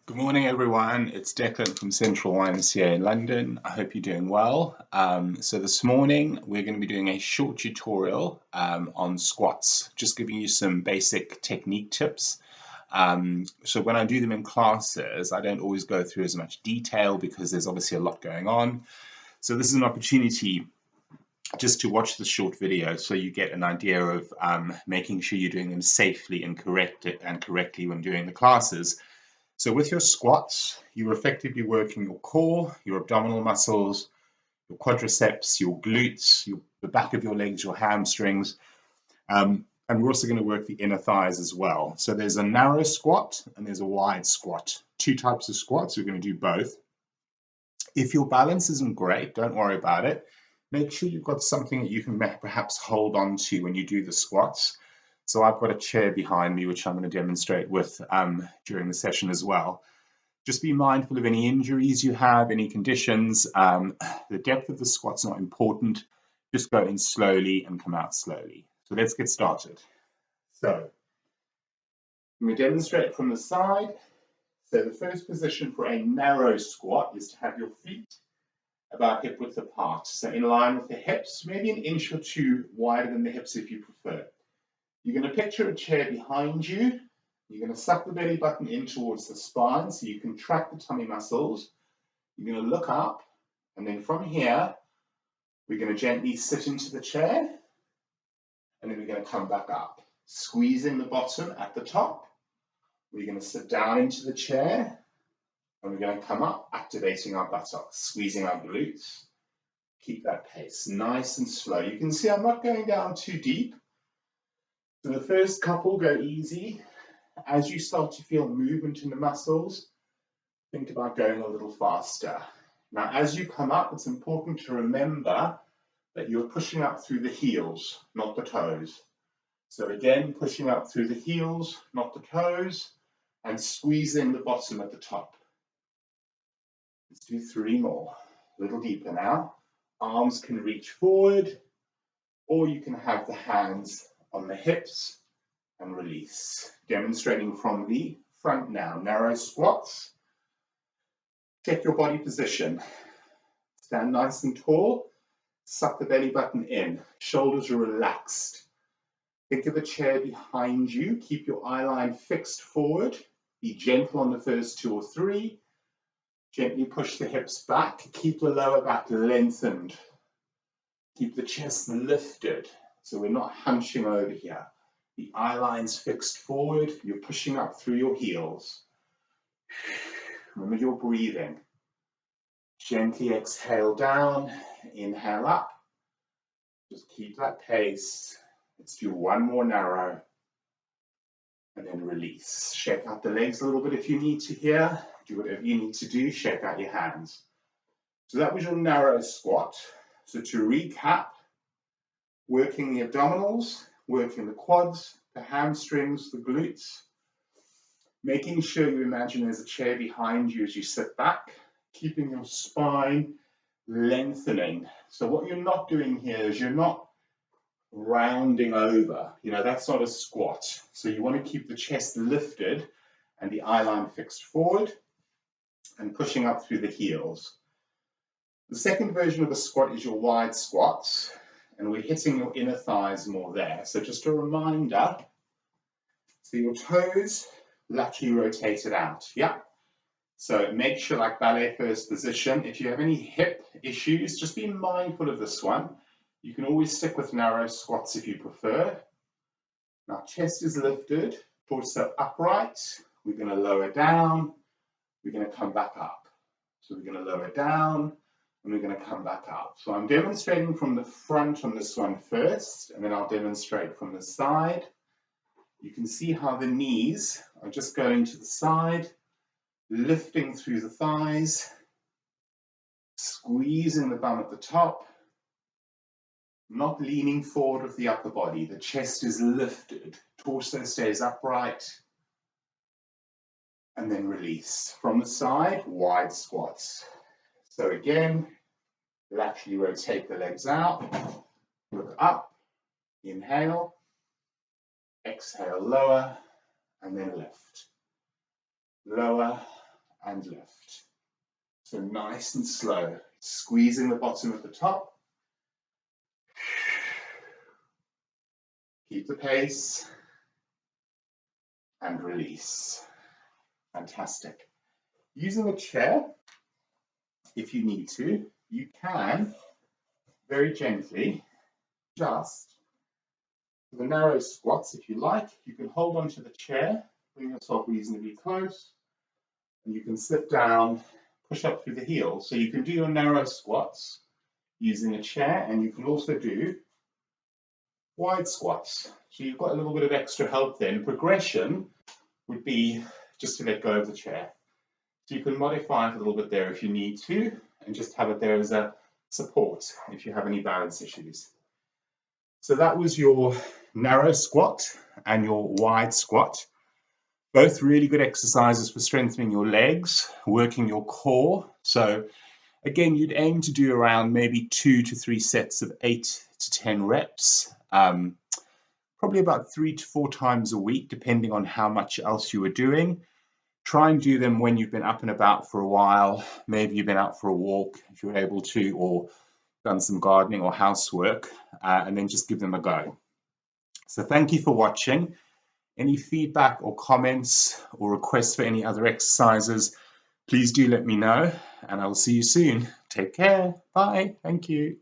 Good morning, everyone. It's Declan from Central YMCA in London. I hope you're doing well. So this morning, we're going to be doing a short tutorial on squats, just giving you some basic technique tips. So when I do them in classes, I don't always go through as much detail because there's obviously a lot going on. So this is an opportunity just to watch the short video so you get an idea of making sure you're doing them safely and correctly when doing the classes. So with your squats, you're effectively working your core, your abdominal muscles, your quadriceps, your glutes, the back of your legs, your hamstrings, and we're also going to work the inner thighs as well. So there's a narrow squat and there's a wide squat. Two types of squats, we're going to do both. If your balance isn't great, don't worry about it. Make sure you've got something that you can perhaps hold on to when you do the squats. So I've got a chair behind me, which I'm going to demonstrate with during the session as well. Just be mindful of any injuries you have, any conditions. The depth of the squat's not important. Just go in slowly and come out slowly. So let's get started. So I'm going to demonstrate from the side. So the first position for a narrow squat is to have your feet about hip width apart. So in line with the hips, maybe an inch or two wider than the hips if you prefer. You're going to picture a chair behind you. You're going to suck the belly button in towards the spine so you contract the tummy muscles. You're going to look up, and then from here, we're going to gently sit into the chair, and then we're going to come back up, squeezing the bottom at the top. We're going to sit down into the chair, and we're going to come up, activating our buttocks, squeezing our glutes. Keep that pace nice and slow. You can see I'm not going down too deep. So the first couple go easy. As you start to feel movement in the muscles, think about going a little faster. Now, as you come up, it's important to remember that you're pushing up through the heels, not the toes. So again, pushing up through the heels, not the toes, and squeezing the bottom at the top. Let's do 3 more. A little deeper now. Arms can reach forward, or you can have the hands on the hips and release. Demonstrating from the front now. Narrow squats. Check your body position. Stand nice and tall. Suck the belly button in. Shoulders are relaxed. Think of a chair behind you. Keep your eye line fixed forward. Be gentle on the first 2 or 3. Gently push the hips back. Keep the lower back lengthened. Keep the chest lifted. So we're not hunching over here. The eye line's fixed forward. You're pushing up through your heels. Remember your breathing. Gently exhale down. Inhale up. Just keep that pace. Let's do 1 more narrow. And then release. Shake out the legs a little bit if you need to here. Do whatever you need to do. Shake out your hands. So that was your narrow squat. So to recap, working the abdominals, working the quads, the hamstrings, the glutes, making sure you imagine there's a chair behind you as you sit back, keeping your spine lengthening. So what you're not doing here is you're not rounding over. That's not a squat. So you want to keep the chest lifted and the eye line fixed forward and pushing up through the heels. The second version of a squat is your wide squats. And we're hitting your inner thighs more there. So just a reminder, so your toes laterally rotated out, yeah? So make sure, like ballet first position, if you have any hip issues, just be mindful of this one. You can always stick with narrow squats if you prefer. Now chest is lifted, torso upright. We're going to lower down. We're going to come back up. So we're going to lower down. And we're going to come back up. So I'm demonstrating from the front on this one first, and then I'll demonstrate from the side. You can see how the knees are just going to the side, lifting through the thighs, squeezing the bum at the top, not leaning forward with the upper body. The chest is lifted, torso stays upright, and then release. From the side, wide squats. So again, laterally rotate the legs out, look up, inhale, exhale, lower, and then lift. Lower, and lift. So nice and slow, squeezing the bottom of the top. Keep the pace and release. Fantastic. Using a chair, if you need to, you can very gently adjust for the narrow squats. If you like, you can hold onto the chair, bring yourself reasonably close, and you can sit down, push up through the heels. So you can do your narrow squats using a chair, and you can also do wide squats. So you've got a little bit of extra help there. And progression would be just to let go of the chair. So you can modify it a little bit there if you need to, and just have it there as a support if you have any balance issues. So that was your narrow squat and your wide squat. Both really good exercises for strengthening your legs, working your core. So again, you'd aim to do around maybe 2 to 3 sets of 8 to 10 reps, probably about 3 to 4 times a week, depending on how much else you were doing. Try and do them when you've been up and about for a while. Maybe you've been out for a walk if you're able to, or done some gardening or housework, and then just give them a go. So thank you for watching. Any feedback or comments or requests for any other exercises, please do let me know, and I will see you soon. Take care. Bye. Thank you.